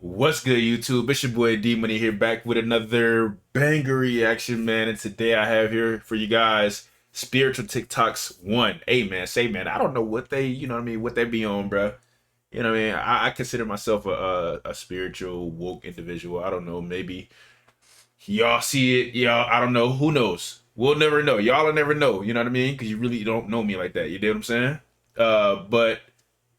What's good, YouTube? It's your boy D Money here, back with another banger reaction, man. And today I have here for you guys spiritual TikToks one. Hey, man, say, man, I don't know what they, what I mean, what they be on, bro. You know what I mean? I consider myself a spiritual woke individual. I don't know, maybe y'all see it, y'all. I don't know. Who knows? We'll never know. Y'all will never know. You know what I mean? Because you really don't know me like that. You know what I'm saying? But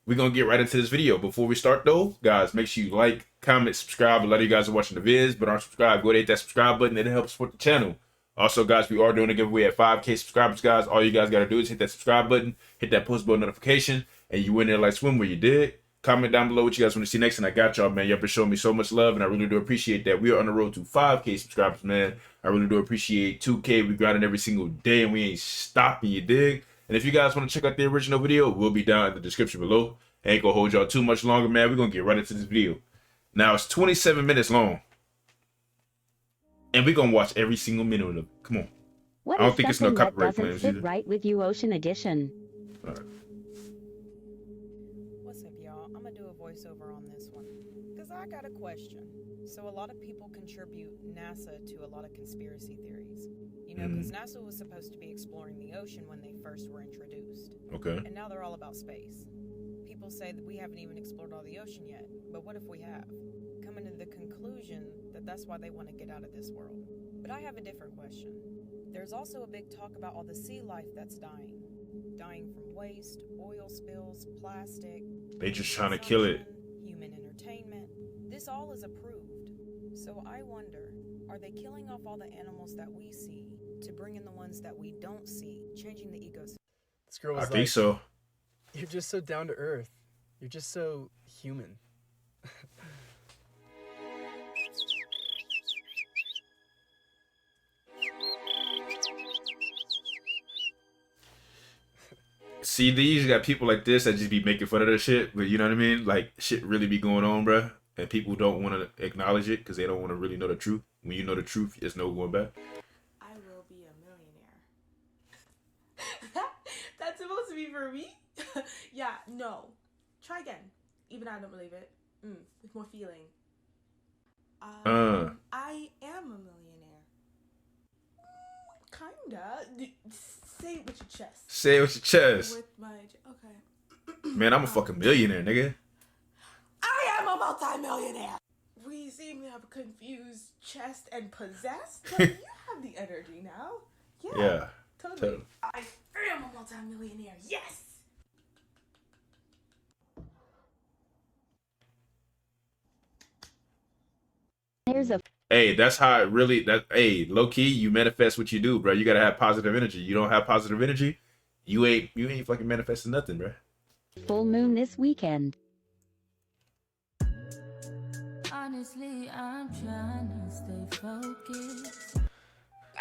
we're gonna get right into this video. Before we start though, guys, make sure you like, comment, subscribe. A lot of you guys are watching the vids but aren't subscribed. Go ahead, hit that subscribe button. It helps support the channel. Also, guys, we are doing a giveaway at 5K subscribers, guys. All you guys gotta do is hit that subscribe button, hit that post bell notification, and you win there like swim where you did. Comment down below what you guys want to see next, and I got y'all, man. Y'all been showing me so much love, and I really do appreciate that. We are on the road to 5K subscribers, man. I really do appreciate 2K. We grinding every single day, and we ain't stopping, you dig? And if you guys want to check out the original video, we'll be down in the description below. Ain't gonna hold y'all too much longer, man. We're gonna get right into this video. Now, it's 27 minutes long, and we're gonna watch every single minute of it. Come on. What I don't is think it's no something that copyright doesn't claims fit either. right with you, Ocean Edition? All right. What's up, y'all? I'm gonna do a voiceover on this one because I got a question. So a lot of people contribute NASA to a lot of conspiracy theories. You know, because NASA was supposed to be exploring the ocean when they first were introduced. Okay. And now they're all about space. People say that we haven't even explored all the ocean yet, but what if we have? Coming to the conclusion that that's why they want to get out of this world. But I have a different question. There's also a big talk about all the sea life that's dying. Dying from waste, oil spills, plastic. They just trying to kill it. Human entertainment. This all is approved. So I wonder, are they killing off all the animals that we see to bring in the ones that we don't see, changing the ecosystem? This girl I was think so. You're just so down to earth. You're just so human. See, they usually got people like this that just be making fun of their shit, but you know what I mean? Like, shit really be going on, bruh. And people don't want to acknowledge it because they don't want to really know the truth. When you know the truth, there's no going back. I will be a millionaire. That's supposed to be for me? Yeah, no. Try again. Even I don't believe it. With more feeling. I am a millionaire. Kinda. Say it with your chest. Say it with your chest. With my... Okay. Man, I'm a fucking millionaire, nigga. I am a multi-millionaire! We seem to have a confused chest and possessed, but you have the energy now. Yeah. Totally. I am a multi-millionaire. Yes! Here's a Hey, that's how it really, hey, low key, you manifest what you do, bro. You gotta have positive energy. You don't have positive energy, you ain't fucking manifesting nothing, bro. full moon this weekend. Honestly, I'm trying to stay focused.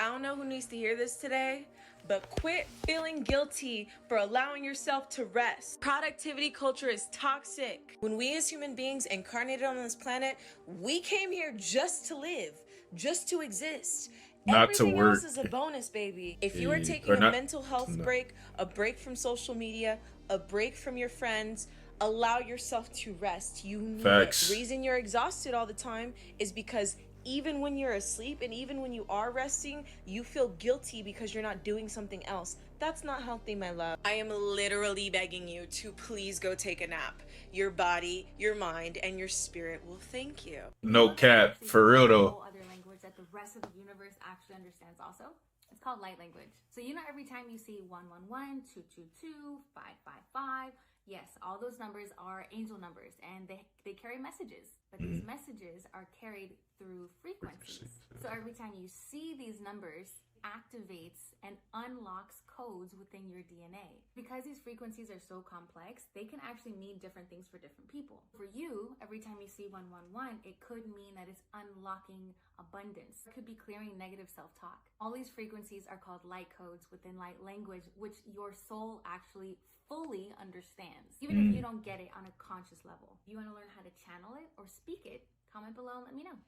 I don't know who needs to hear this today, but quit feeling guilty for allowing yourself to rest. Productivity culture is toxic. When we as human beings incarnated on this planet, we came here just to live, just to exist. Not to Everything work. else is a bonus, baby. If you are Yeah, taking or a not- mental health no. break, a break from social media, a break from your friends, allow yourself to rest. You need Facts. it. Reason you're exhausted all the time is because even when you're asleep and even when you are resting, you feel guilty because you're not doing something else. That's not healthy, my love. I am literally begging you to please go take a nap. Your body, your mind, and your spirit will thank you. No cap, for real though. Whole other language that the rest of the universe actually understands also. It's called light language. So you know every time you see 111, 222, 555, yes, all those numbers are angel numbers and they carry messages. But these messages are carried through frequencies. So every time you see these numbers, activates and unlocks codes within your DNA. Because these frequencies are so complex, they can actually mean different things for different people. For you, every time you see 111, it could mean that it's unlocking abundance. It could be clearing negative self-talk. All these frequencies are called light codes within light language, which your soul actually fully understands, even if you don't get it on a conscious level. If you want to learn how to channel it or speak it, comment below and let me know.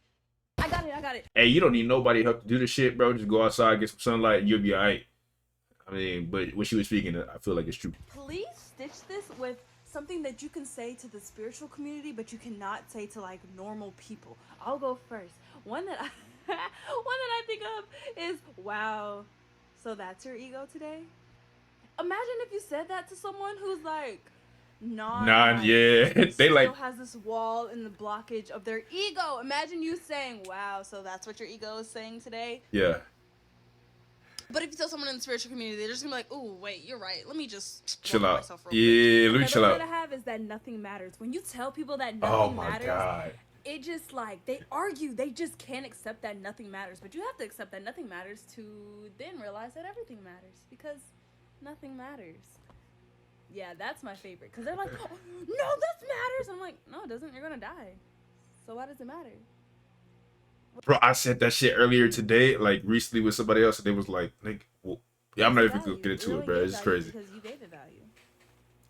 I got it. Hey, you don't need nobody help to do this shit, bro. Just go outside, get some sunlight, and you'll be alright. I mean, but what she was speaking, I feel like it's true. Please stitch this with something that you can say to the spiritual community, but you cannot say to like normal people. I'll go first. One that I think of is, wow, so that's your ego today? Imagine if you said that to someone who's like Nah, yeah. They still like, has this wall in the blockage of their ego. Imagine you saying, wow, so that's what your ego is saying today? yeah. But if you tell someone in the spiritual community, they're just gonna be like, "Oh, wait, you're right. Let me just Chill work on out. myself real quick." Yeah, let me chill Another one out. that I have is that nothing matters. When you tell people that Oh nothing my matters, God. it just like they argue. They just can't accept that nothing matters. But you have to accept that nothing matters to then realize that everything matters, because nothing matters. Yeah, that's my favorite, because they're like, oh, "No, this matters." I'm like, "No, it doesn't. You're gonna die. So why does it matter?" Bro, I said that shit earlier today, like recently with somebody else, and they was like, "Nigga, well, yeah, I'm not even gonna get into it, bro. It's crazy. Because you gave it value.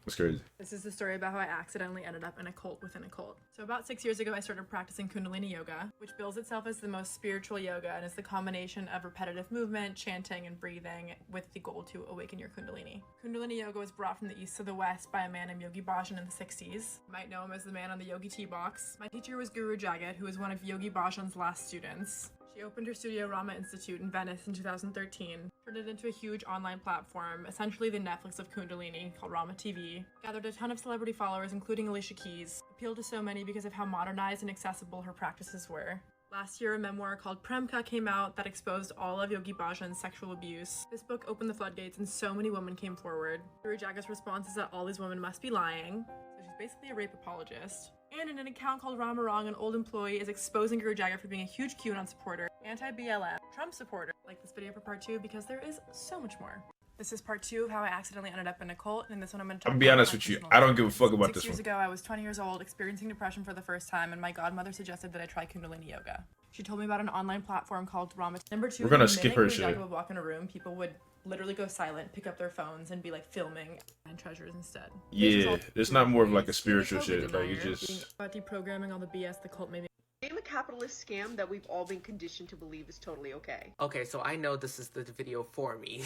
It's crazy." This is the story about how I accidentally ended up in a cult within a cult. So about 6 years ago, I started practicing Kundalini yoga, which bills itself as the most spiritual yoga and is the combination of repetitive movement, chanting, and breathing with the goal to awaken your Kundalini. Kundalini yoga was brought from the east to the west by a man named Yogi Bhajan in the 60s. You might know him as the man on the Yogi tea box. My teacher was Guru Jagat, who was one of Yogi Bhajan's last students. She opened her studio Rama Institute in Venice in 2013, turned it into a huge online platform, essentially the Netflix of Kundalini, called Rama TV, gathered a ton of celebrity followers, including Alicia Keys, appealed to so many because of how modernized and accessible her practices were. Last year, a memoir called Premka came out that exposed all of Yogi Bhajan's sexual abuse. This book opened the floodgates and so many women came forward. Guru Jagat's response is that all these women must be lying, so she's basically a rape apologist. And in an account called Ramarang, an old employee is exposing Guru Jagat for being a huge QAnon supporter, anti-BLM, Trump supporter. Like this video for part 2 because there is so much more. This is part 2 of how I accidentally ended up in a cult, and this one I'm going to talk about. I'm gonna be honest with you, I don't give a fuck about this 6 years one. ago, I was 20 years old, experiencing depression for the first time, and my godmother suggested that I try Kundalini yoga. She told me about an online platform called Rama. Number 2, We're gonna the skip minute her Guru shit. Jagat would walk in a room, people would literally go silent, pick up their phones, and be like filming and treasures instead. Yeah, it's not more of like a spiritual shit. Like you just about deprogramming all the BS the cult made me. Name a capitalist scam that we've all been conditioned to believe is totally okay. Okay, so I know this is the video for me.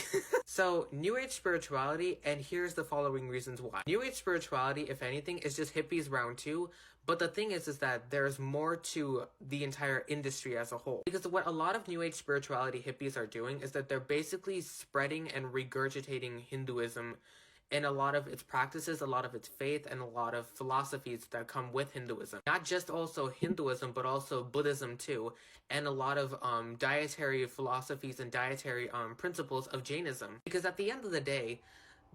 So, New Age spirituality, and here's the following reasons why. New Age spirituality, if anything, is just hippies round 2. But the thing is that there's more to the entire industry as a whole. Because what a lot of New Age spirituality hippies are doing is that they're basically spreading and regurgitating Hinduism and a lot of its practices, a lot of its faith, and a lot of philosophies that come with Hinduism. Not just also Hinduism, but also Buddhism too, and a lot of dietary philosophies and dietary principles of Jainism. Because at the end of the day,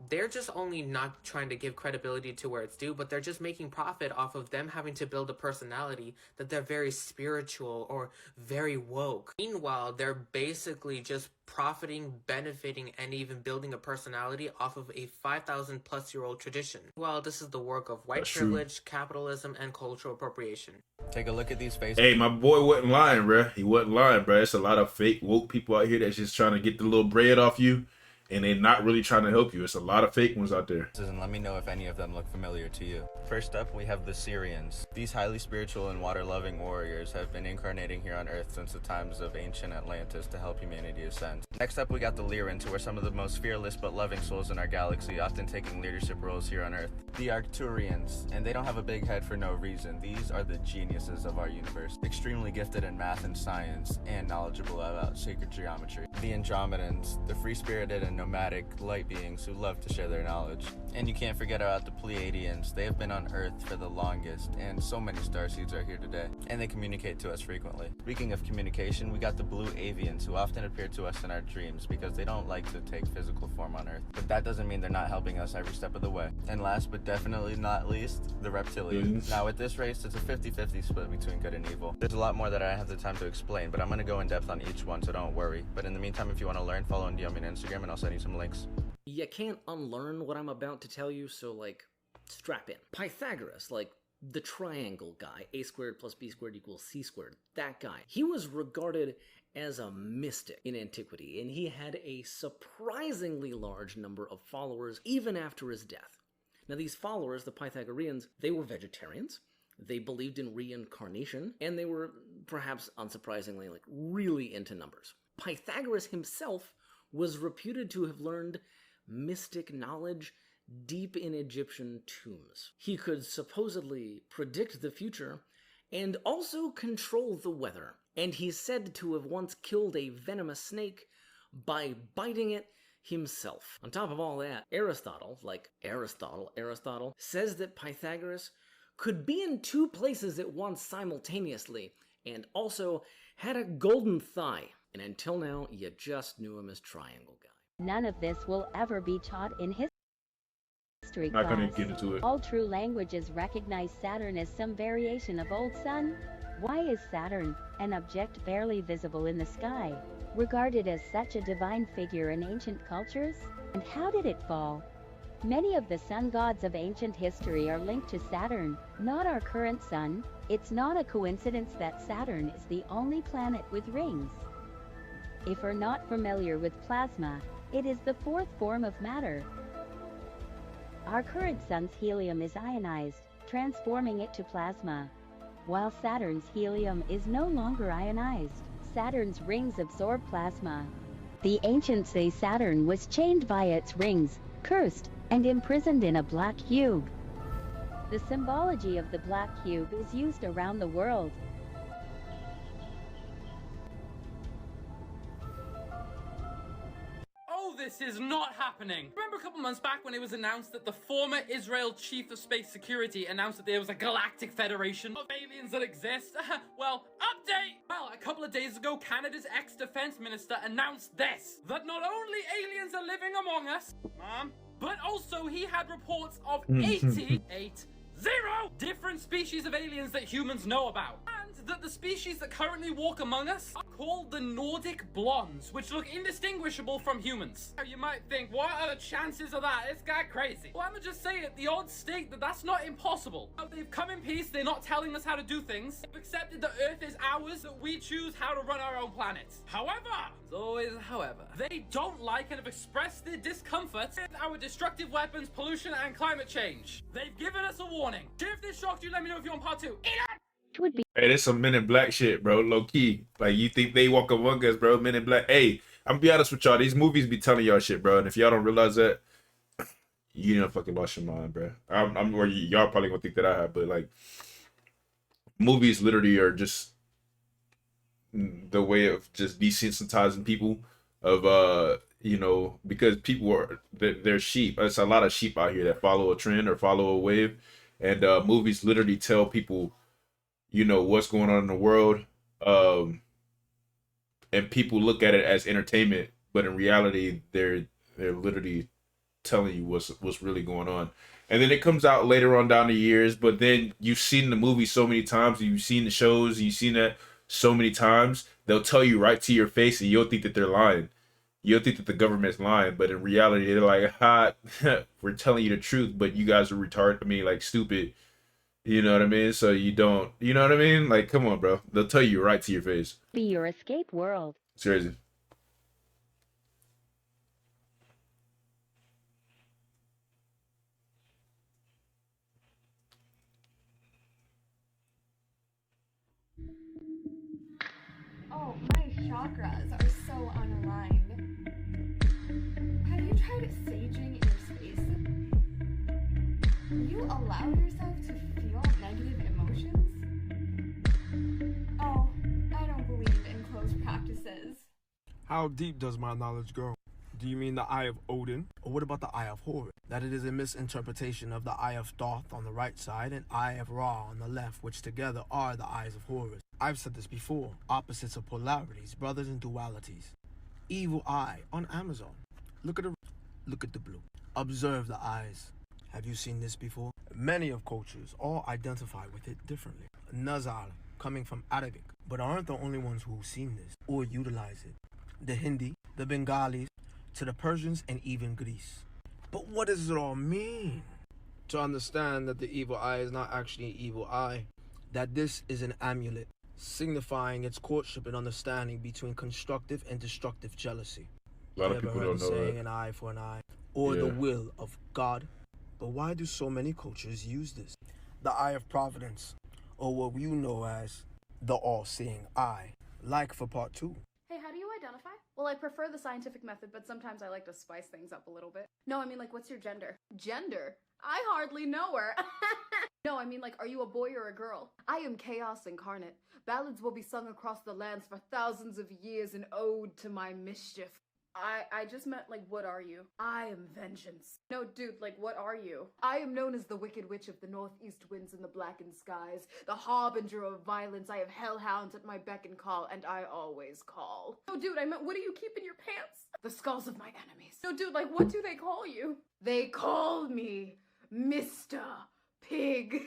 they're just only not trying to give credibility to where it's due, but they're just making profit off of them having to build a personality that they're very spiritual or very woke. Meanwhile, they're basically just profiting, benefiting, and even building a personality off of a 5,000 plus year old tradition. Well, this is the work of white privilege, capitalism, and cultural appropriation. Take a look at these faces. Hey, my boy wasn't lying, bruh. He wasn't lying, bruh. It's a lot of fake woke people out here that's just trying to get the little bread off you. And they're not really trying to help you. It's a lot of fake ones out there. And let me know if any of them look familiar to you. First up, we have the Syrians. These highly spiritual and water-loving warriors have been incarnating here on Earth since the times of ancient Atlantis to help humanity ascend. Next up, we got the Lyrans, who are some of the most fearless but loving souls in our galaxy, often taking leadership roles here on Earth. The Arcturians, and they don't have a big head for no reason. These are the geniuses of our universe, extremely gifted in math and science, and knowledgeable about sacred geometry. The Andromedans, the free-spirited and nomadic light beings who love to share their knowledge. And you can't forget about the Pleiadians. They have been on Earth for the longest, and so many starseeds are here today, and they communicate to us frequently. Speaking of communication, we got the Blue Avians, who often appear to us in our dreams because they don't like to take physical form on Earth. But that doesn't mean they're not helping us every step of the way. And last but definitely not least, the Reptilians. Now with this race, it's a 50-50 split between good and evil. There's a lot more that I don't have the time to explain, but I'm going to go in depth on each one, so don't worry. But in the meantime, if you want to learn, follow and DM me on Instagram, and I'll send you some links. You can't unlearn what I'm about to tell you, so like, strap in. Pythagoras, like the triangle guy, a squared plus b squared equals c squared, that guy. He was regarded as a mystic in antiquity, and he had a surprisingly large number of followers even after his death. Now these followers, the Pythagoreans, they were vegetarians, they believed in reincarnation, and they were, perhaps unsurprisingly, like really into numbers. Pythagoras himself was reputed to have learned mystic knowledge deep in Egyptian tombs. He could supposedly predict the future and also control the weather. And he's said to have once killed a venomous snake by biting it himself. On top of all that, Aristotle says that Pythagoras could be in two places at once simultaneously and also had a golden thigh. And until now, you just knew him as Triangle Guy. None of this will ever be taught in history Not gonna class. get into it. All true languages recognize Saturn as some variation of Old Sun. Why is Saturn, an object barely visible in the sky, regarded as such a divine figure in ancient cultures? And how did it fall? Many of the sun gods of ancient history are linked to Saturn, not our current sun. It's not a coincidence that Saturn is the only planet with rings. If you're not familiar with plasma, it is the fourth form of matter. Our current sun's helium is ionized, transforming it to plasma, while Saturn's helium is no longer ionized. Saturn's rings absorb plasma. The ancients say Saturn was chained by its rings, cursed, and imprisoned in a black cube. The symbology of the black cube is used around the world. Oh, this is not happening. Remember a couple months back when it was announced that the former Israel Chief of Space Security announced that there was a galactic federation of aliens that exist? Well, update! Well, a couple of days ago, Canada's ex-defense minister announced this, that not only aliens are living among us, Mom, but also he had reports of 88 different species of aliens that humans know about. And that the species that currently walk among us are called the Nordic Blondes, which look indistinguishable from humans. Now you might think, what are the chances of that? It's got crazy. Well, I'ma just say it, the odds state that that's not impossible. Now, they've come in peace, they're not telling us how to do things. They've accepted that Earth is ours, that we choose how to run our own planet. However, there's always a however, they don't like and have expressed their discomfort with our destructive weapons, pollution, and climate change. They've given us a warning. If this shocked you, let me know if you want part 2. Would be Hey, there's some Men in Black shit, bro. Low key. Like, you think they walk among us, bro? Men in Black. Hey, I'm gonna be honest with y'all. These movies be telling y'all shit, bro. And if y'all don't realize that, you done fucking lost your mind, bro. Or y'all probably gonna think that I have, but like, movies literally are just the way of just desensitizing people of because people are they're sheep. There's a lot of sheep out here that follow a trend or follow a wave, and movies literally tell people what's going on in the world, and people look at it as entertainment, but in reality they're literally telling you what's really going on. And then it comes out later on down the years, but then you've seen the movie so many times, you've seen the shows, you've seen that so many times, they'll tell you right to your face and you'll think that they're lying. You'll think that the government's lying, but in reality they're like, ha, we're telling you the truth, but you guys are retarded, like stupid. You know what I mean? So you don't, you know what I mean? Like, come on, bro. They'll tell you right to your face. be your escape world. It's crazy. Oh, my chakras are so unaligned. Have you tried saging your space? You allow yourself to feel negative emotions? Oh, I don't believe in closed practices. How deep does my knowledge go? Do you mean the Eye of Odin? Or what about the Eye of Horus? That it is a misinterpretation of the Eye of Thoth on the right side and Eye of Ra on the left, which together are the Eyes of Horus. I've said this before. Opposites of polarities, brothers in dualities. Evil Eye on Amazon. Look at the blue. Observe the eyes. Have you seen this before? Many of cultures all identify with it differently. Nazar, coming from Arabic, but aren't the only ones who've seen this or utilize it. The Hindi, the Bengalis, to the Persians and even Greece. But what does it all mean? To understand that the evil eye is not actually an evil eye, that this is an amulet, signifying its courtship and understanding between constructive and destructive jealousy. A lot of people don't know saying that. An eye for an eye, or the will of God. But why do so many cultures use this? The eye of providence, or what you know as the all-seeing eye. Like for part 2. Hey, how do you identify? Well, I prefer the scientific method, but sometimes I like to spice things up a little bit. No, I mean, like, what's your gender? Gender? I hardly know her. No, I mean, like, are you a boy or a girl? I am chaos incarnate. Ballads will be sung across the lands for thousands of years in ode to my mischief. I just meant, like, what are you? I am vengeance. No, dude, like, what are you? I am known as the wicked witch of the northeast winds and the blackened skies, the harbinger of violence. I have hellhounds at my beck and call, and I always call. No, dude, I meant, what do you keep in your pants? The skulls of my enemies. No, dude, like, what do they call you? They call me Mr. Pig.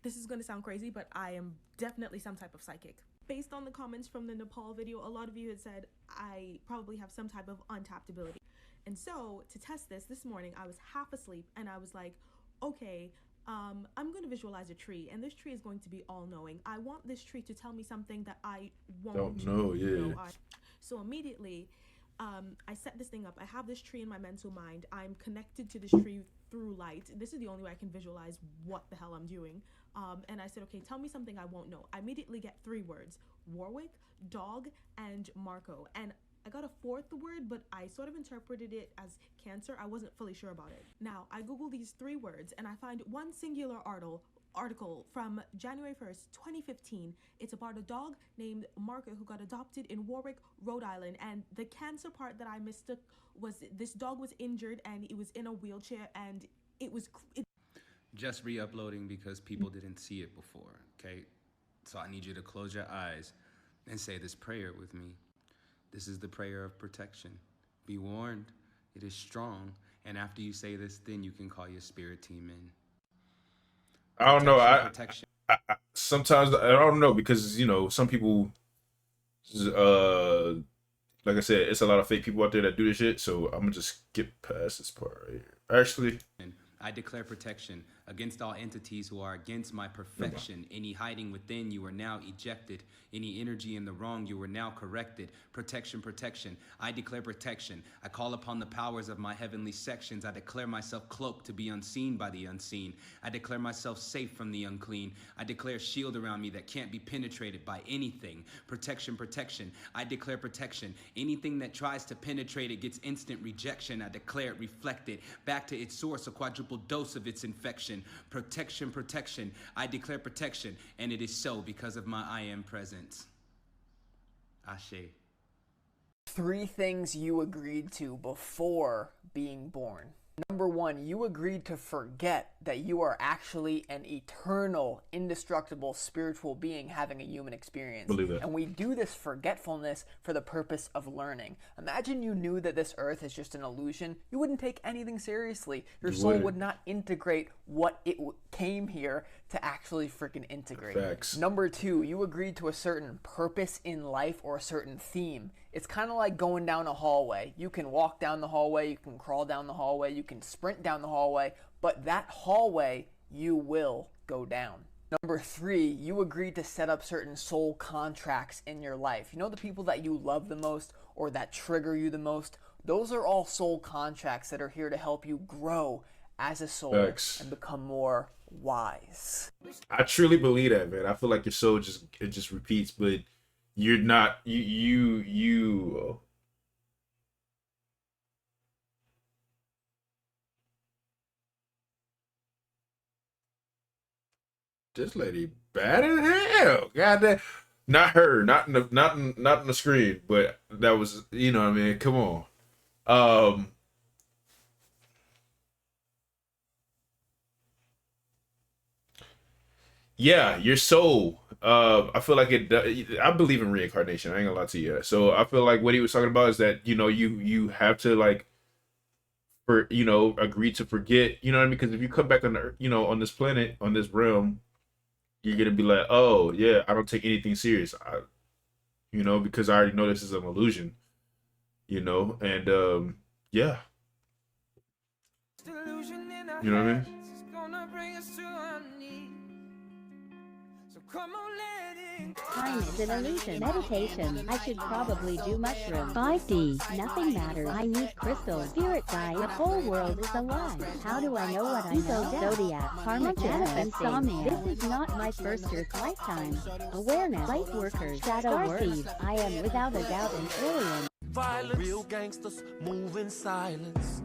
This is gonna sound crazy, but I am definitely some type of psychic. Based on the comments from the Nepal video, a lot of you had said I probably have some type of untapped ability. And so to test this morning, I was half asleep and I was like, okay, I'm going to visualize a tree, and this tree is going to be all-knowing. I want this tree to tell me something that I won't know. Yeah. So immediately, I set this thing up. I have this tree in my mental mind. I'm connected to this tree through light. This is the only way I can visualize what the hell I'm doing. And I said, okay, tell me something I won't know. I immediately get 3 words: Warwick, dog, and Marco. And I got a 4th word, but I sort of interpreted it as cancer. I wasn't fully sure about it. Now, I Google these 3 words and I find one singular article from January 1st, 2015. It's about a dog named Marco who got adopted in Warwick, Rhode Island. And the cancer part that I mistook was this dog was injured and it was in a wheelchair, and it was... Just re-uploading because people didn't see it before, okay? So I need you to close your eyes and say this prayer with me. This is the prayer of protection. Be warned, it is strong. And after you say this, then you can call your spirit team in. I don't know. Protection. I sometimes I don't know, because, you know, some people, like I said, it's a lot of fake people out there that do this shit. So I'm gonna just skip past this part right here. Actually, I declare protection against all entities who are against my perfection. Any hiding within, you are now ejected. Any energy in the wrong, you are now corrected. Protection, protection. I declare protection. I call upon the powers of my heavenly sections. I declare myself cloaked to be unseen by the unseen. I declare myself safe from the unclean. I declare a shield around me that can't be penetrated by anything. Protection, protection. I declare protection. Anything that tries to penetrate it gets instant rejection. I declare it reflected back to its source, a quadruple dose of its infection. Protection, protection. I declare protection, and it is so because of my I am presence. Ashe. 3 things you agreed to before being born. Number 1, you agreed to forget that you are actually an eternal, indestructible spiritual being having a human experience. Believe that. And we do this forgetfulness for the purpose of learning. Imagine you knew that this earth is just an illusion. You wouldn't take anything seriously. Your soul would not integrate what it came here to actually freaking integrate. Facts. Number 2, you agreed to a certain purpose in life or a certain theme. It's kind of like going down a hallway. You can walk down the hallway, you can crawl down the hallway, you can sprint down the hallway, but that hallway you will go down. Number 3, you agreed to set up certain soul contracts in your life. You know, the people that you love the most or that trigger you the most? Those are all soul contracts that are here to help you grow as a soul and become more wise. I truly believe that, man. I feel like your soul just repeats, but you're not you this lady bad as hell. Goddamn. Not her, not in the screen, but that was, you know what I mean? Come on. Yeah, your soul. I feel like I believe in reincarnation. I ain't gonna lie to you. So I feel like what he was talking about is that, you know, you have to, like, agree to forget. You know what I mean? Because if you come back on the, you know, on this planet, on this realm, you're gonna be like, oh yeah, I don't take anything serious. You know, because I already know this is an illusion. You know, and yeah. You know what I mean? Time is an illusion. Meditation. I should probably do mushrooms. 5D. Nothing matters. I need crystals. Spirit guide. The whole world is a lie. How do I know what I know? Zodiac. Karma. Insomnia. This is not my first Earth lifetime. Awareness. Light workers. Shadow workers. I am without a doubt an alien. violence. Real gangsters move in silence.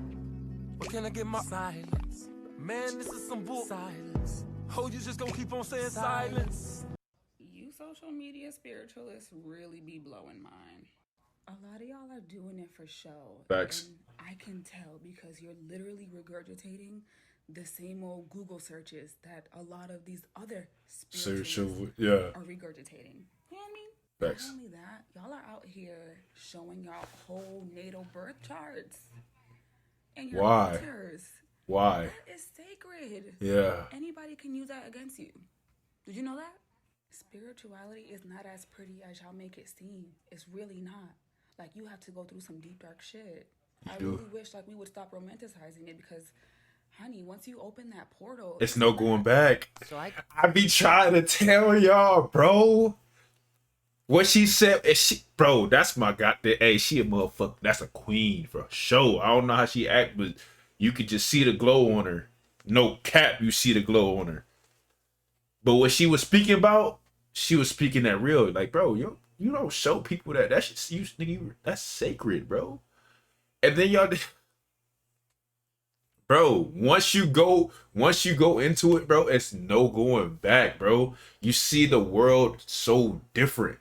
But can I get my silence? Man, this is some bull silence. Oh, you just gonna keep on saying silence. You social media spiritualists really be blowing mine. A lot of y'all are doing it for show. Facts. And I can tell because you're literally regurgitating the same old Google searches that a lot of these other spiritualists yeah. are regurgitating. You know what I mean? Facts. Not only that, y'all are out here showing y'all whole natal birth charts and your Why? altars. Why? That is sacred. Yeah. Anybody can use that against you. Did you know that? Spirituality is not as pretty as y'all make it seem. It's really not. Like, you have to go through some deep, dark shit. I do. really wish, like, we would stop romanticizing it because, honey, once you open that portal... It's no going back. So I be trying to tell y'all, bro. What she said, is bro, that's my goddamn, hey, she a motherfucker. That's a queen for sure. I don't know how she act, but you could just see the glow on her. No cap, you see the glow on her. But what she was speaking about, she was speaking that real. Like, bro, you don't show people that. That shit, that's sacred, bro. And then y'all, bro, once you go into it, bro, it's no going back, bro. You see the world so different.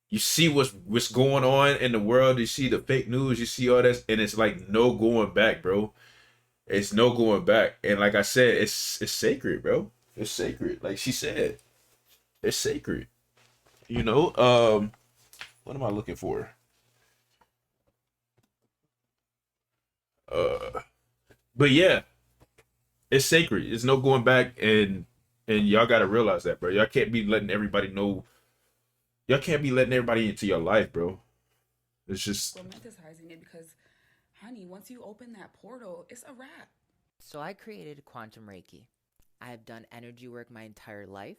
You see what's going on in the world. You see the fake news. You see all this, and it's like no going back, bro. It's no going back. And like I said, it's sacred, bro. It's sacred. Like she said, it's sacred. You know, what am I looking for? But yeah, it's sacred. There's no going back, and y'all gotta realize that, bro. Y'all can't be letting everybody know. Y'all can't be letting everybody into your life, bro. It's just romanticizing it because, honey, once you open that portal, it's a wrap. So I created quantum Reiki. I have done energy work my entire life,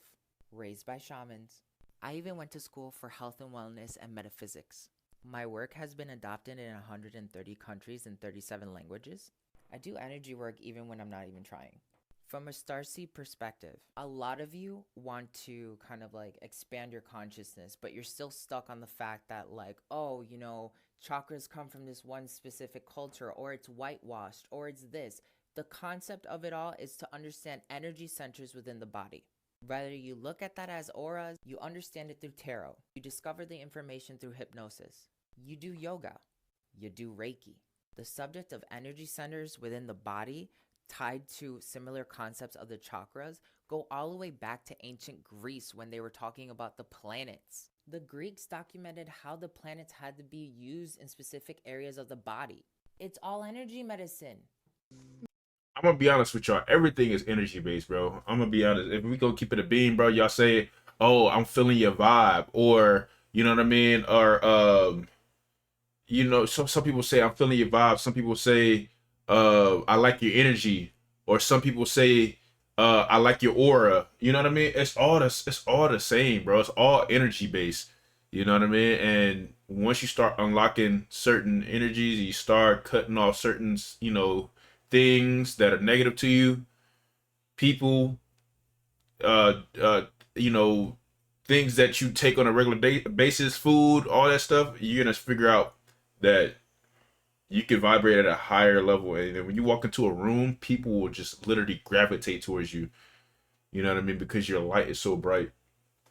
raised by shamans. I even went to school for health and wellness and metaphysics. My work has been adopted in 130 countries and 37 languages. I do energy work even when I'm not even trying. From a starseed perspective, a lot of you want to kind of like expand your consciousness, but you're still stuck on the fact that like, oh, you know, chakras come from this one specific culture, or it's whitewashed, or it's this. The concept of it all is to understand energy centers within the body. Whether you look at that as auras, you understand it through tarot. You discover the information through hypnosis. You do yoga. You do Reiki. The subject of energy centers within the body tied to similar concepts of the chakras go all the way back to ancient Greece when they were talking about the planets. The Greeks documented how the planets had to be used in specific areas of the body. It's all energy medicine. I'm gonna be honest with y'all. Everything is energy based, bro. I'm gonna be honest. If we go keep it a beam, bro, y'all say, "Oh, I'm feeling your vibe," or you know what I mean, or you know, some people say, "I'm feeling your vibe." Some people say, "I like your energy," or some people say, "I like your aura." You know what I mean? It's all the same, bro. It's all energy based. You know what I mean? And once you start unlocking certain energies, you start cutting off certain, you know, things that are negative to you, people, you know, things that you take on a regular basis, food, all that stuff, you're gonna figure out that you can vibrate at a higher level. And then when you walk into a room, people will just literally gravitate towards you. You know what I mean? Because your light is so bright.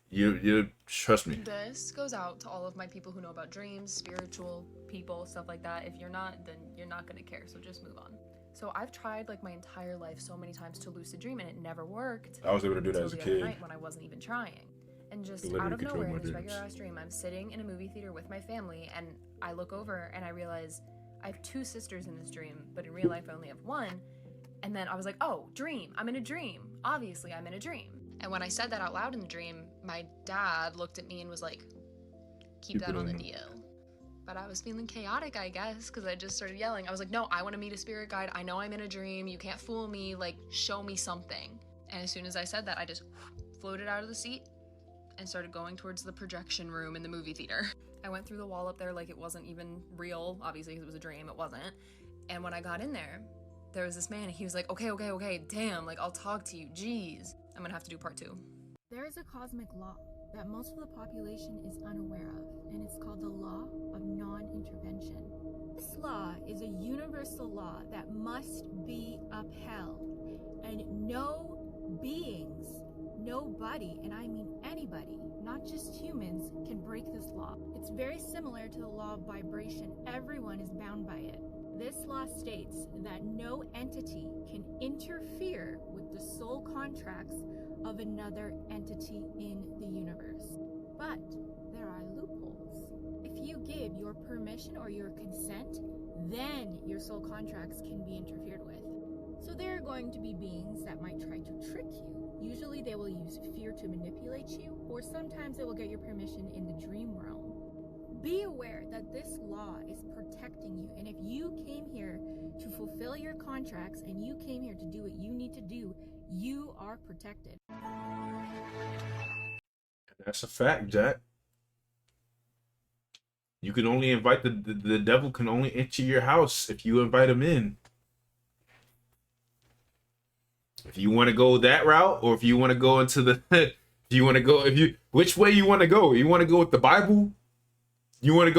You trust me. This goes out to all of my people who know about dreams, spiritual people, stuff like that. If you're not, then you're not gonna care, so just move on. So I've tried like my entire life so many times to lucid dream and it never worked. I was able to do that as a until the other kid. night when I wasn't even trying. And just Literally out of control nowhere my in this dreams. regular ass dream, I'm sitting in a movie theater with my family and I look over and I realize I have 2 sisters in this dream, but in real life I only have 1. And then I was like, oh, dream, I'm in a dream. Obviously I'm in a dream. And when I said that out loud in the dream, my dad looked at me and was like, keep that on the DL. But I was feeling chaotic, I guess, because I just started yelling. I was like, no, I want to meet a spirit guide. I know I'm in a dream. You can't fool me. Like, show me something. And as soon as I said that, I just floated out of the seat and started going towards the projection room in the movie theater. I went through the wall up there like it wasn't even real, obviously, because it was a dream. It wasn't. And when I got in there was this man, and he was like, okay, damn, like, I'll talk to you. Jeez. I'm gonna have to do part 2. There is a cosmic law that most of the population is unaware of, and it's called the law of non-intervention. This law is a universal law that must be upheld, and no beings, nobody, and I mean anybody, not just humans, can break this law. It's very similar to the law of vibration. Everyone is bound by it. This law states that no entity can interfere with the soul contracts of another entity in the universe. But there are loopholes. If you give your permission or your consent, then your soul contracts can be interfered with. So there are going to be beings that might try to trick you. Usually they will use fear to manipulate you, or sometimes they will get your permission in the dream realm. Be aware that this law is protecting you, and if you came here to fulfill your contracts and you came here to do what you need to do, you are protected. That's a fact, Jack. You can only invite the devil can only enter your house if you invite him in. If you want to go that route, or if you want to go into the which way you want to go? You want to go with the Bible? You want to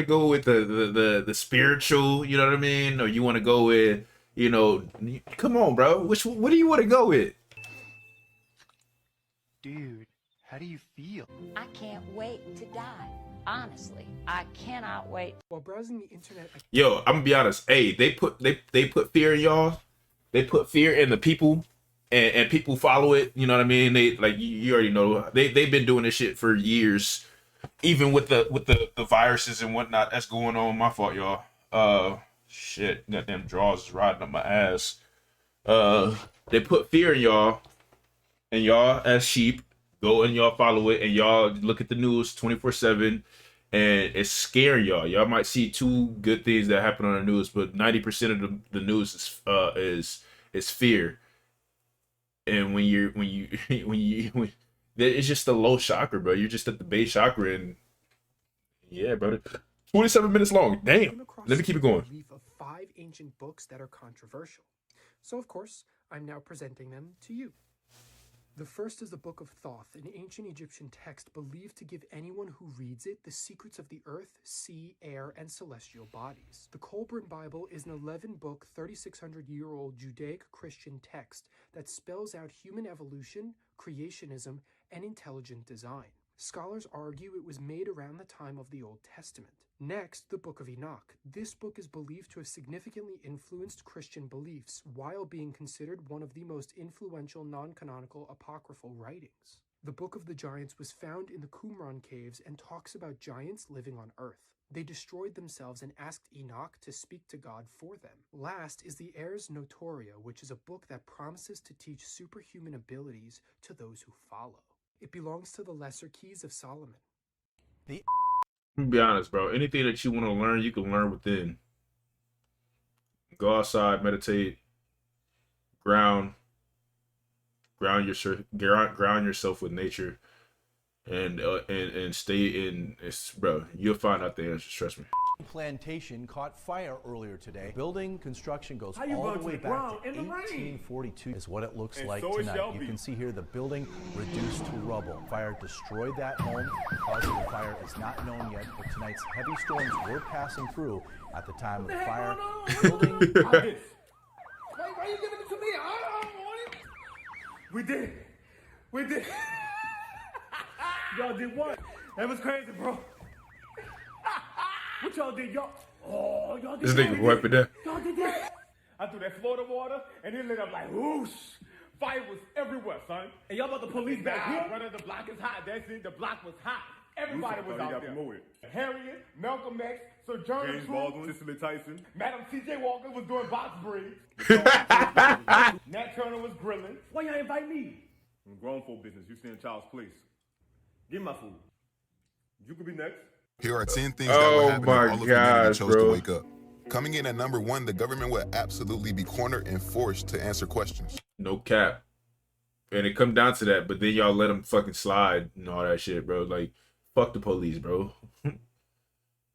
go with the spiritual, you know what I mean? Or you want to go with, come on, bro. What do you want to go with? Dude, how do you feel? I can't wait to die. Honestly, I cannot wait. While browsing the internet, Yo, I'm gonna be honest. Hey, they put fear in y'all. They put fear in the people, and people follow it. You know what I mean? They like you already know. They've been doing this shit for years. Even with the viruses and whatnot that's going on. My fault, y'all. Shit, goddamn draws is riding up my ass. They put fear in y'all, and y'all as sheep go and y'all follow it, and y'all look at the news 24/7, and it's scaring y'all. Y'all might see two good things that happen on the news, but 90% of the news is fear. And when it's just a low chakra, bro. You're just at the base chakra, and yeah, brother. 27 minutes long. Damn. Let me keep it going. Of 5 ancient books that are controversial. So of course, I'm now presenting them to you. The first is the Book of Thoth, an ancient Egyptian text believed to give anyone who reads it the secrets of the earth, sea, air, and celestial bodies. The Colburn Bible is an 11-book, 3,600-year-old Judaic-Christian text that spells out human evolution, creationism, and intelligent design. Scholars argue it was made around the time of the Old Testament. Next, the Book of Enoch. This book is believed to have significantly influenced Christian beliefs, while being considered one of the most influential non-canonical apocryphal writings. The Book of the Giants was found in the Qumran caves and talks about giants living on Earth. They destroyed themselves and asked Enoch to speak to God for them. Last is the Ars Notoria, which is a book that promises to teach superhuman abilities to those who follow. It belongs to the Lesser Keys of Solomon. Be honest, bro. Anything that you want to learn, you can learn within. Go outside, meditate, ground yourself with nature, and stay in. Bro, you'll find out the answers. Trust me. Plantation caught fire earlier today. Building construction goes How you all run the to way the back ground to in the rain? 1842 is what it looks And like so it tonight. shall You be. can see here the building reduced to rubble. Fire destroyed that home. The cause of the fire is not known yet, but tonight's heavy storms were passing through at the time of the fire. Building Why you giving it to me? I don't want it. We did. Y'all did what? That was crazy, bro. What y'all did, y'all? Oh, y'all did This nigga wiping that. Y'all did that. I threw that Florida water, and it lit up like whoosh. Fire was everywhere, son. And y'all about the police back here? Brother, the block is hot. That's it. The block was hot. Everybody was out there. Harriet, Malcolm X, Sojourner James Truth, Baldwin, Cicely Tyson. Madam T.J. Walker was doing box braids. Nat Turner was grilling. Why y'all invite me? Grown folk business. You stay in child's place. Give me my food. You could be next. Here are 10 things that would happen if all of humanity chose bro. to wake up. Coming in at number 1, the government would absolutely be cornered and forced to answer questions. No cap. And it come down to that, but then y'all let them fucking slide and all that shit, bro. Like, fuck the police, bro. I'm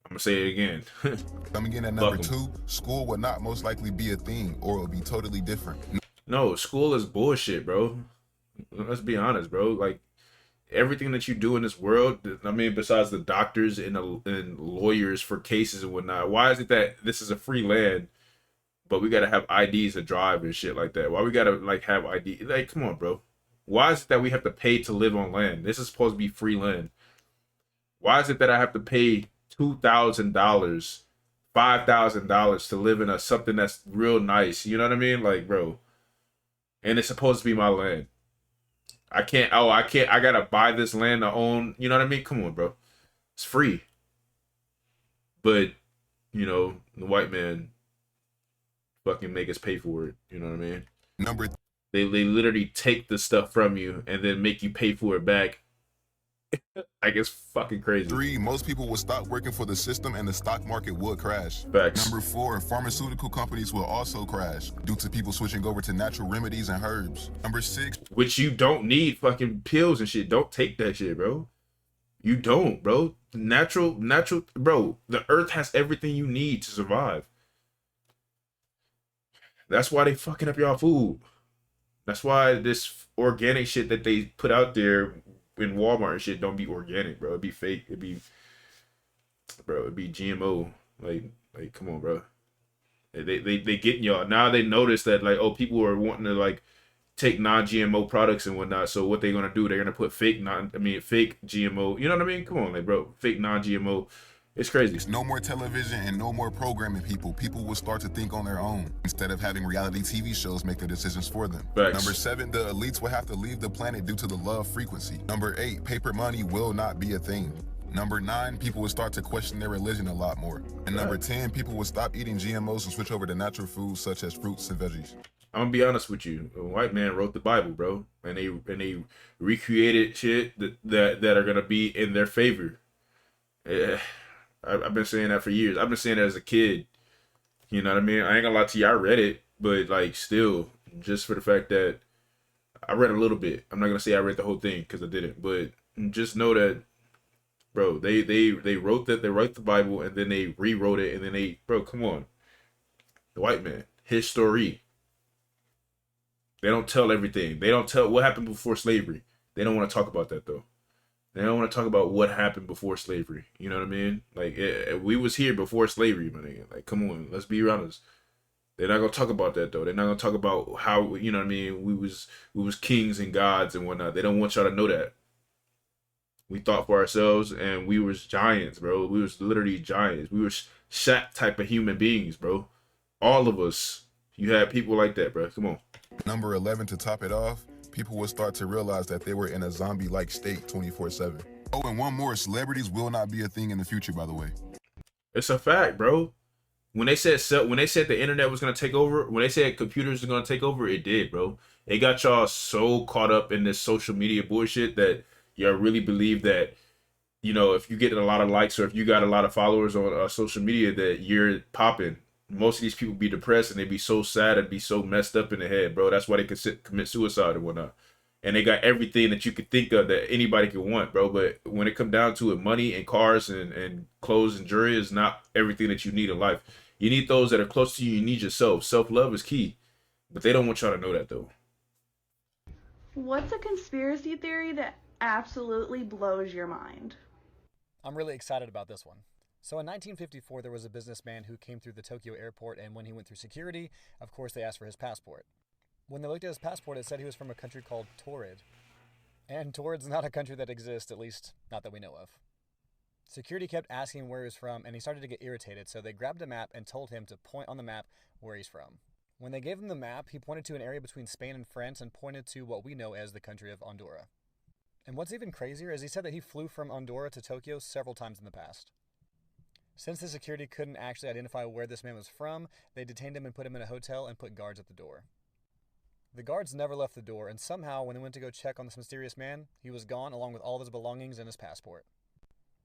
gonna say it again. Coming in at number 2, school would not most likely be a thing, or it would be totally different. No, school is bullshit, bro. Let's be honest, bro. Like, everything that you do in this world, I mean, besides the doctors and lawyers for cases and whatnot, why is it that this is a free land, but we gotta have IDs to drive and shit like that? Why we gotta like have ID? Like, come on, bro. Why is it that we have to pay to live on land? This is supposed to be free land. Why is it that I have to pay $2,000, $5,000 to live in a something that's real nice? You know what I mean? Like, bro. And it's supposed to be my land. I can't. Oh, I can't. I gotta buy this land to own. You know what I mean? Come on, bro. It's free. But you know, the white man fucking make us pay for it. You know what I mean? They literally take the stuff from you and then make you pay for it back. Like, it's fucking crazy. 3, most people will stop working for the system and the stock market would crash. Facts. Number 4, pharmaceutical companies will also crash due to people switching over to natural remedies and herbs. Number 6, which you don't need fucking pills and shit. Don't take that shit, bro. You don't, bro. Natural, bro. The earth has everything you need to survive. That's why they fucking up y'all food. That's why this organic shit that they put out there in Walmart and shit don't be organic, bro. It'd be fake. It'd be GMO. Like, come on, bro. They getting y'all. Now they notice that, like, oh, people are wanting to, like, take non-GMO products and whatnot. So what they're gonna do, they're gonna put fake GMO. You know what I mean? Come on, like, bro. Fake non-GMO. It's crazy. No more television and no more programming people. People will start to think on their own instead of having reality TV shows make their decisions for them. Facts. Number 7, the elites will have to leave the planet due to the love frequency. Number 8, paper money will not be a thing. Number 9, people will start to question their religion a lot more. And number 10, people will stop eating GMOs and switch over to natural foods such as fruits and veggies. I'm gonna be honest with you. A white man wrote the Bible, bro, and they recreated shit that are gonna be in their favor. I've been saying that for years. I've been saying that as a kid. You know what I mean? I ain't gonna lie to you. I read it, but like still, just for the fact that I read a little bit. I'm not gonna say I read the whole thing because I didn't, but just know that, bro, they wrote that. They wrote the Bible and then they rewrote it and then bro, come on. The white man, his story. They don't tell everything. They don't tell what happened before slavery. They don't want to talk about that though. They don't want to talk about what happened before slavery. You know what I mean? Like, we was here before slavery, my nigga. Like, come on, let's be honest. They're not gonna talk about that though. They're not gonna talk about how, you know what I mean, we was kings and gods and whatnot. They don't want y'all to know that. We thought for ourselves and we was giants, bro. We was literally giants. We were Shaq type of human beings, bro. All of us. You had people like that, bro. Come on. Number 11, to top it off, people will start to realize that they were in a zombie-like state 24/7. Oh, and one more, celebrities will not be a thing in the future, by the way. It's a fact, bro. When they said the internet was gonna take over, when they said computers are gonna take over, it did, bro. It got y'all so caught up in this social media bullshit that y'all really believe that, you know, if you get a lot of likes or if you got a lot of followers on social media that you're popping. Most of these people be depressed and they be so sad and be so messed up in the head, bro. That's why they could commit suicide and whatnot. And they got everything that you could think of that anybody could want, bro. But when it come down to it, money and cars and clothes and jewelry is not everything that you need in life. You need those that are close to you. You need yourself. Self-love is key. But they don't want y'all to know that, though. What's a conspiracy theory that absolutely blows your mind? I'm really excited about this one. So in 1954, there was a businessman who came through the Tokyo airport, and when he went through security, of course, they asked for his passport. When they looked at his passport, it said he was from a country called Torrid. And Torrid's not a country that exists, at least not that we know of. Security kept asking where he was from, and he started to get irritated, so they grabbed a map and told him to point on the map where he's from. When they gave him the map, he pointed to an area between Spain and France and pointed to what we know as the country of Andorra. And what's even crazier is he said that he flew from Andorra to Tokyo several times in the past. Since the security couldn't actually identify where this man was from, they detained him and put him in a hotel and put guards at the door. The guards never left the door, and somehow when they went to go check on this mysterious man, he was gone along with all of his belongings and his passport.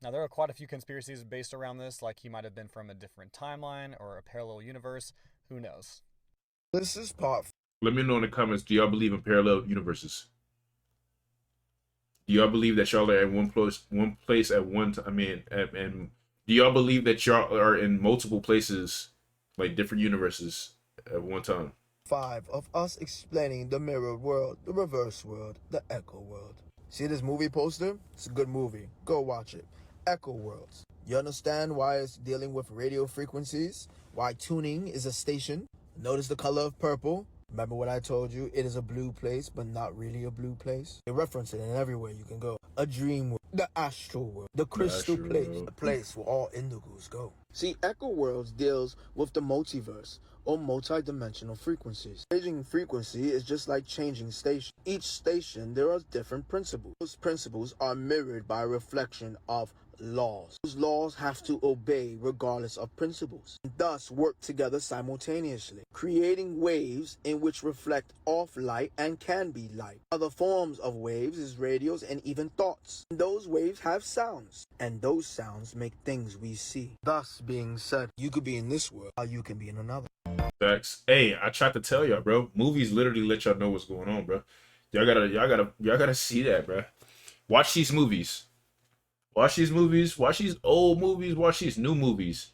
Now there are quite a few conspiracies based around this, like he might have been from a different timeline or a parallel universe, who knows. This is part. Let me know in the comments, do y'all believe in parallel universes? Do y'all believe that y'all are at one place at one time? I mean, and do y'all believe that y'all are in multiple places, like different universes at one time? 5 of us explaining the mirror world, the reverse world, the echo world. See this movie poster? It's a good movie. Go watch it. Echo Worlds. You understand why it's dealing with radio frequencies? Why tuning is a station? Notice the color of purple? Remember what I told you? It is a blue place, but not really a blue place. They reference it in everywhere you can go. A dream world, the astral world, the crystal place, the place where all indigos go. See, Echo Worlds deals with the multiverse, or multi-dimensional frequencies. Changing frequency is just like changing station. Each station, there are different principles. Those principles are mirrored by a reflection of laws. Those laws have to obey regardless of principles, and thus work together simultaneously, creating waves in which reflect off light and can be light. Other forms of waves is radios and even thoughts. And those waves have sounds, and those sounds make things we see. Thus being said, you could be in this world, or you can be in another. Facts. Hey, I tried to tell y'all, bro. Movies literally let y'all know what's going on, bro. Y'all gotta see that, bro. Watch these movies. Watch these movies. Watch these old movies. Watch these new movies.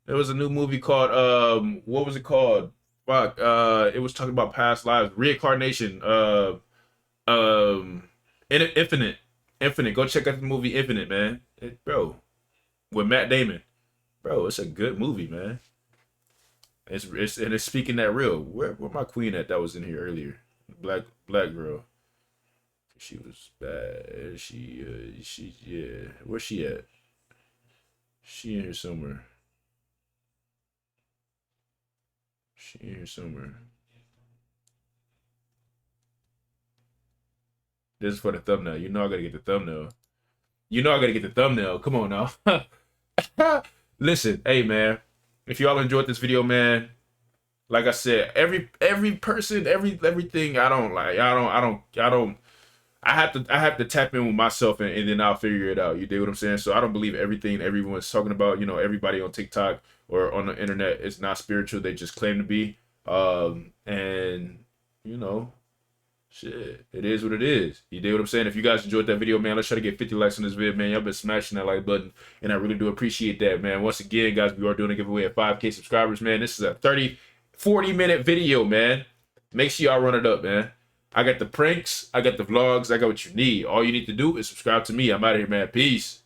There was a new movie called what was it called? Fuck. It was talking about past lives, reincarnation. Infinite. Infinite. Go check out the movie Infinite, man. Bro, with Matt Damon. Bro, it's a good movie, man. It's speaking that real. Where my queen at? That was in here earlier. Black girl. She was bad. She yeah. Where's she at? She in here somewhere. She in here somewhere. This is for the thumbnail. You know I gotta get the thumbnail. You know I gotta get the thumbnail. Come on now. Listen, hey man. If y'all enjoyed this video, man, like I said, every person, everything I have to tap in with myself and then I'll figure it out. You dig what I'm saying? So I don't believe everything everyone's talking about. You know, everybody on TikTok or on the internet is not spiritual. They just claim to be. And you know, shit, it is what it is. You dig what I'm saying? If you guys enjoyed that video, man, let's try to get 50 likes on this video, man. Y'all been smashing that like button, and I really do appreciate that, man. Once again, guys, we are doing a giveaway at 5K subscribers, man. This is a 40-minute video, man. Make sure y'all run it up, man. I got the pranks, I got the vlogs, I got what you need. All you need to do is subscribe to me. I'm out of here, man. Peace.